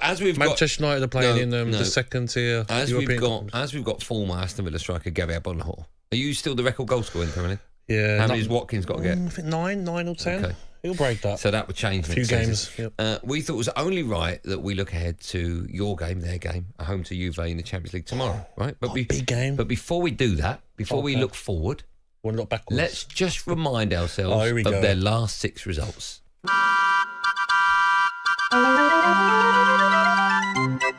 as we've Manchester United are playing in the second tier. As we've got former Aston Villa striker Gabby Agbonlahor. Are you still the record goal scorer in the Premier League? Yeah. How many has Watkins got to get? I think 9 or 10. Okay. He'll break that. So that would change a few games. Yep. We thought it was only right that we look ahead to your game, their game, at home to Juve in the Champions League tomorrow, right? But big game. But before we do that, we look forward, we'll look backwards. Let's just remind ourselves of their last 6 results.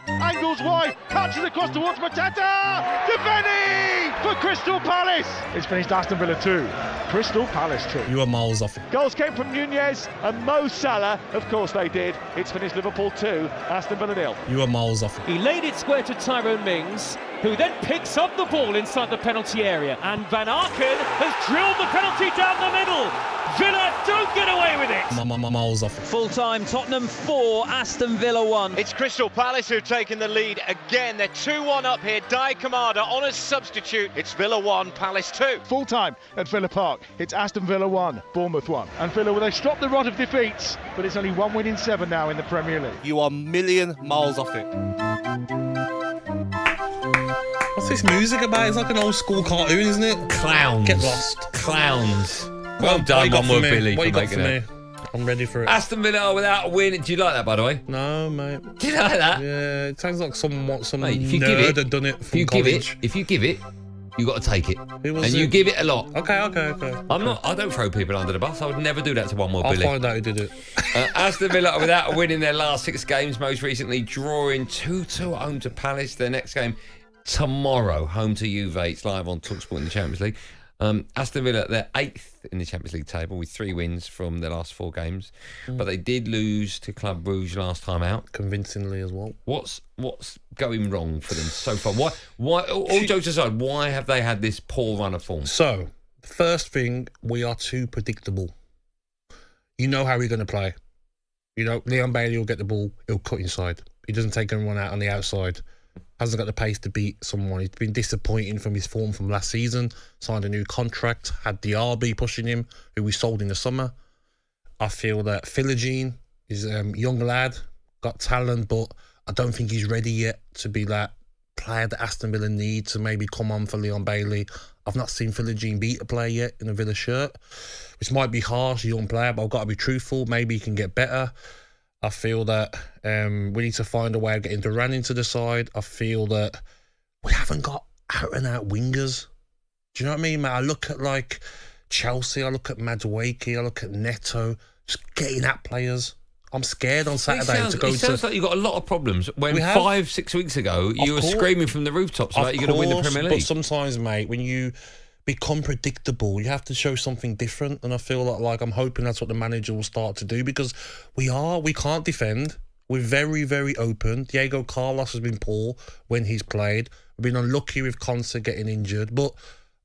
Angles wide, catches across towards Mateta, defending for Crystal Palace. It's finished Aston Villa 2, Crystal Palace 2. You were miles off. Goals came from Nunez and Mo Salah. Of course they did. It's finished Liverpool 2, Aston Villa 0. You were miles off. He laid it square to Tyrone Mings, who then picks up the ball inside the penalty area. And Van Aken has drilled the penalty down the middle. Villa don't get away with it. Miles off. Full-time, Tottenham 4, Aston Villa 1. It's Crystal Palace who've taken the lead again. They're 2-1 up here. Dai Kamada on as substitute. It's Villa 1, Palace 2. Full-time at Villa Park. It's Aston Villa 1, Bournemouth 1. And Villa, they stopped the rot of defeats, but it's only 1 win in 7 now in the Premier League. You are a million miles off it. What's this music about? It's like an old school cartoon, isn't it? Clowns. Get lost. Clowns. Well done, one more Billy. What you got for me? I'm ready for it. Aston Villa without a win. Do you like that, by the way? No, mate. Do you like that? Yeah, it sounds like some mate, nerd had done it from college. If you give it, you got to take it. And you give it a lot. Okay. I don't throw people under the bus. I would never do that to one more Billy. I'll find out who did it. Aston Villa without a win in their last 6 games, most recently drawing 2-2 at home to Palace. Their next game tomorrow, home to Juve. It's live on talkSPORT in the Champions League. Aston Villa, they're 8th in the Champions League table with 3 wins from their last 4 games. But they did lose to Club Brugge last time out. Convincingly as well. What's going wrong for them so far? Why? All jokes aside, why have they had this poor run of form? So, first thing, we are too predictable. You know how we're going to play. You know, Leon Bailey will get the ball, he'll cut inside. He doesn't take anyone out on the outside. Hasn't got the pace to beat someone. He's been disappointing from his form from last season. Signed a new contract. Had Diaby pushing him, who we sold in the summer. I feel that Philogene is a young lad, got talent, but I don't think he's ready yet to be that player that Aston Villa need to maybe come on for Leon Bailey. I've not seen Philogene beat a player yet in a Villa shirt, which might be harsh, a young player, but I've got to be truthful. Maybe he can get better. I feel that we need to find a way of getting Duran into the side. I feel that we haven't got out-and-out wingers. Do you know what I mean, mate? I look at, like, Chelsea, I look at Madueke, I look at Neto, just getting at players. I'm scared on Saturday to go to... It sounds like you've got a lot of problems. When 5-6 weeks ago, you were screaming from the rooftops about you're going to win the Premier League. But sometimes, mate, when you become predictable, you have to show something different, and I feel like I'm hoping that's what the manager will start to do, because we can't defend. We're very, very open. Diego Carlos has been poor when he's played. We've been unlucky with Konsa getting injured, but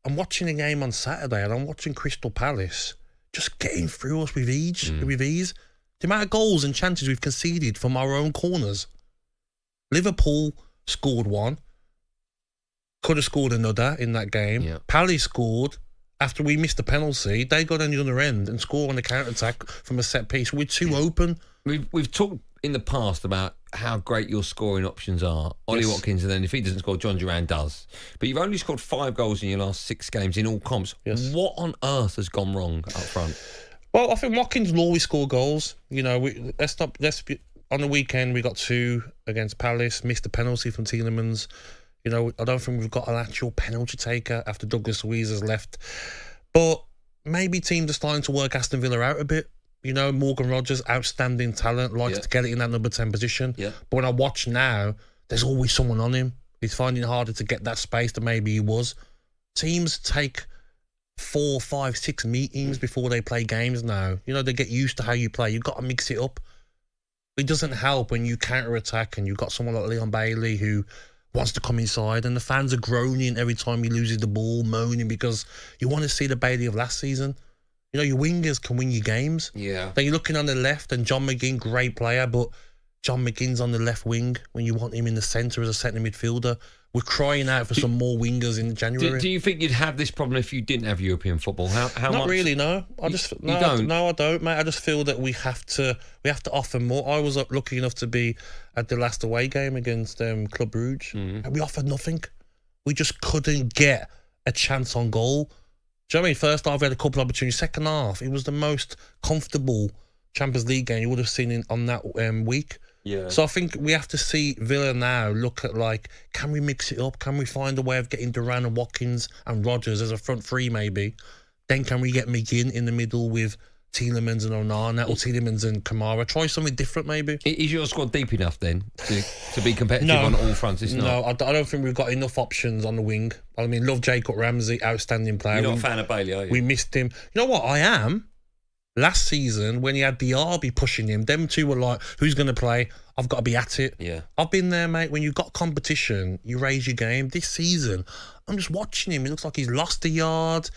I'm watching a game on Saturday and I'm watching Crystal Palace just getting through us with ease. The amount of goals and chances we've conceded from our own corners. Liverpool scored 1. Could have scored another in that game. Yeah. Palace scored after we missed the penalty. They got on the other end and scored on the counter-attack from a set piece. We're too open. We've talked in the past about how great your scoring options are. Ollie Watkins, and then if he doesn't score, John Duran does. But you've only scored 5 goals in your last 6 games in all comps. Yes. What on earth has gone wrong up front? Well, I think Watkins will always score goals. You know, on the weekend, we got 2 against Palace, missed the penalty from Tielemans. You know, I don't think we've got an actual penalty taker after Douglas Luiz has left. But maybe teams are starting to work Aston Villa out a bit. You know, Morgan Rogers, outstanding talent, likes to get it in that number 10 position. Yeah. But when I watch now, there's always someone on him. He's finding it harder to get that space than maybe he was. Teams take 4, 5, 6 meetings before they play games now. You know, they get used to how you play. You've got to mix it up. It doesn't help when you counter-attack and you've got someone like Leon Bailey who wants to come inside, and the fans are groaning every time he loses the ball, moaning, because you want to see the Bailey of last season. You know, your wingers can win you games. Yeah. Then you're looking on the left, and John McGinn, great player, but John McGinn's on the left wing when you want him in the centre as a centre midfielder. We're crying out for some more wingers in January. Do you think you'd have this problem if you didn't have European football? How Not much? really, no. I don't, mate. I just feel that we have to offer more. I was lucky enough to be at the last away game against Club Brugge, and we offered nothing. We just couldn't get a chance on goal. Do you know what I mean? First half, we had a couple of opportunities. Second half, it was the most comfortable Champions League game you would have seen on that week. Yeah. So I think we have to see Villa now look at, like, can we mix it up? Can we find a way of getting Duran and Watkins and Rodgers as a front three maybe? Then can we get McGinn in the middle with Tielemans and Onana, or Tielemans and Kamara? Try something different maybe. Is your squad deep enough then to be competitive on all fronts? It's not. No, I don't think we've got enough options on the wing. I mean, love Jacob Ramsey, outstanding player. You're not a fan of Bailey, are you? We missed him. You know what? I am. Last season, when he had Diaby pushing him, them two were like, who's going to play? I've got to be at it. Yeah. I've been there, mate. When you've got competition, you raise your game. This season, I'm just watching him. It looks like he's lost a yard.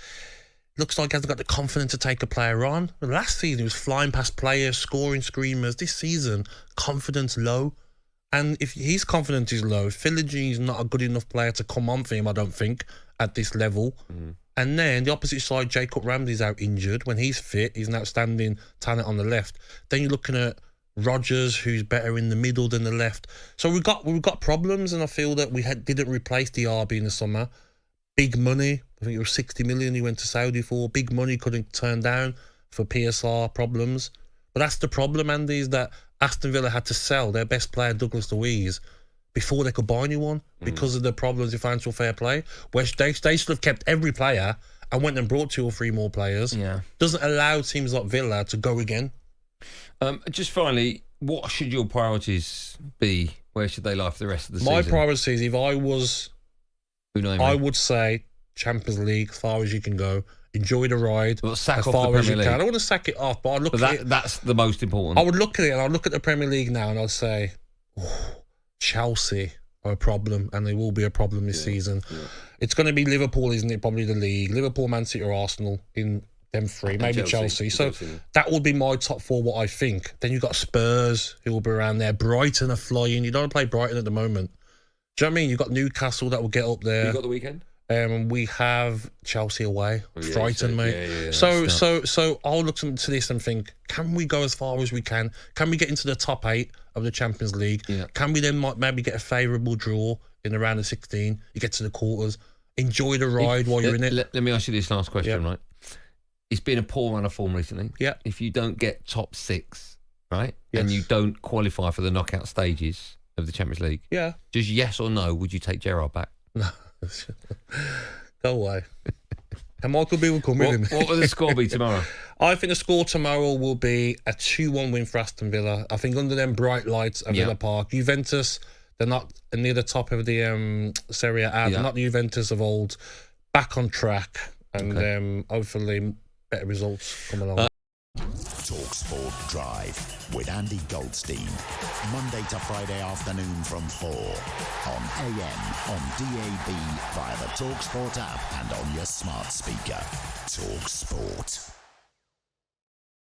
Looks like he hasn't got the confidence to take a player on. But last season, he was flying past players, scoring screamers. This season, confidence low. And if his confidence is low, Philippines is not a good enough player to come on for him, I don't think, at this level. And then the opposite side, Jacob Ramsey's out injured. When he's fit, he's an outstanding talent on the left. Then you're looking at Rodgers, who's better in the middle than the left. So we've got problems, and I feel that we didn't replace Diaby in the summer. Big money, I think it was 60 million he went to Saudi for. Big money couldn't turn down for PSR problems. But that's the problem, Andy, is that Aston Villa had to sell their best player, Douglas Luiz, before they could buy anyone because of the problems in financial fair play, where they should have kept every player and went and brought 2 or 3 more players. Yeah. Doesn't allow teams like Villa to go again. Just finally, what should your priorities be? Where should they lie for the rest of the season? My priorities, if I was, Unai Emery. I would say Champions League as far as you can go. Enjoy the ride sack as off far the as you Premier can. I League. don't want to sack it off, but I'd look at it. That's the most important. I would look at it, and I'd look at the Premier League now, and I'd say, Chelsea are a problem, and they will be a problem this season. Yeah. It's going to be Liverpool, isn't it? Probably the league. Liverpool, Man City, or Arsenal in them 3, maybe Chelsea. So that would be my top 4, what I think. Then you've got Spurs, who will be around there. Brighton are flying. You don't want to play Brighton at the moment. Do you know what I mean? You've got Newcastle that will get up there. You got the weekend? We have Chelsea away, Brighton, mate. Yeah, so I'll look to this and think, can we go as far as we can? Can we get into the top 8 of the Champions League? Yeah. Can we then maybe get a favourable draw in the round of 16? You get to the quarters. Enjoy the ride while you're in it. Let me ask you this last question, right? It's been a poor run of form recently. Yeah. If you don't get top 6, right, yes, and you don't qualify for the knockout stages of the Champions League, just yes or no, would you take Gerrard back? No. Go away. And Michael B will come with him. What will the score be tomorrow? I think the score tomorrow will be a 2-1 win for Aston Villa. I think under them bright lights at Villa Park. Juventus, they're not near the top of the Serie A. They're not the Juventus of old. Back on track. And hopefully better results come along. talkSPORT Drive with Andy Goldstein. Monday to Friday afternoon from 4 on AM, on DAB, via the talkSPORT app and on your smart speaker. talkSPORT.